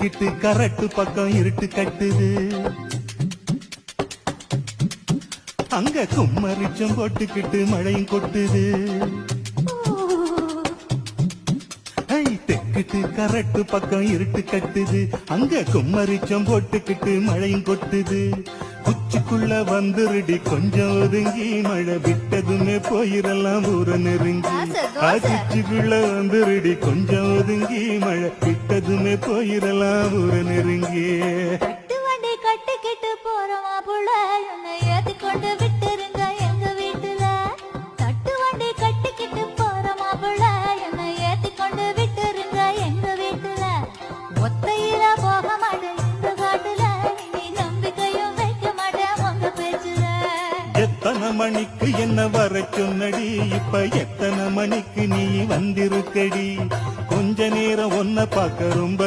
தெக்கிட்டு கரட்டு பக்கம் இருட்டு கட்டுது அங்க கும்மரிச்சம் போட்டுக்கிட்டு மழையும் கொட்டுது தெக்கிட்டு கரட்டு பக்கம் இருட்டு கட்டுது அங்க கும்மரிச்சம் போட்டுக்கிட்டு மழையும் கொட்டுது உச்சிக்குள்ள வந்துருடி கொஞ்சம் ஒதுங்கி மழை விட்டதுமே போயிரலாம் ஊர நெருங்கி உச்சிக்குள்ள வந்துருடி கொஞ்சம் ஒதுங்கி மழை விட்டதுமே போயிரலாம் ஊர நெருங்கி கட்டிக்கிட்டு போறமா புள்ள என்னை ஏத்தி கொண்டு விட்டுருங்க எங்க வீட்டுல தட்டு வண்டி கட்டிக்கிட்டு போறமா புள்ள என்னை ஏத்தி கொண்டு விட்டுருங்க எங்க வீட்டுல ஒத்தையில போக மாட்டேன் இந்த காட்டுல நீ நம்பிக்கையும் வைக்க மாட்டேன் உங்க பேச்சுல எத்தனை மணிக்கு என்ன வர சொன்னடி இப்ப எத்தனை மணிக்கு நீ வந்திருக்கடி கொஞ்ச நேரம் ஒன்ன பார்க்க ரொம்ப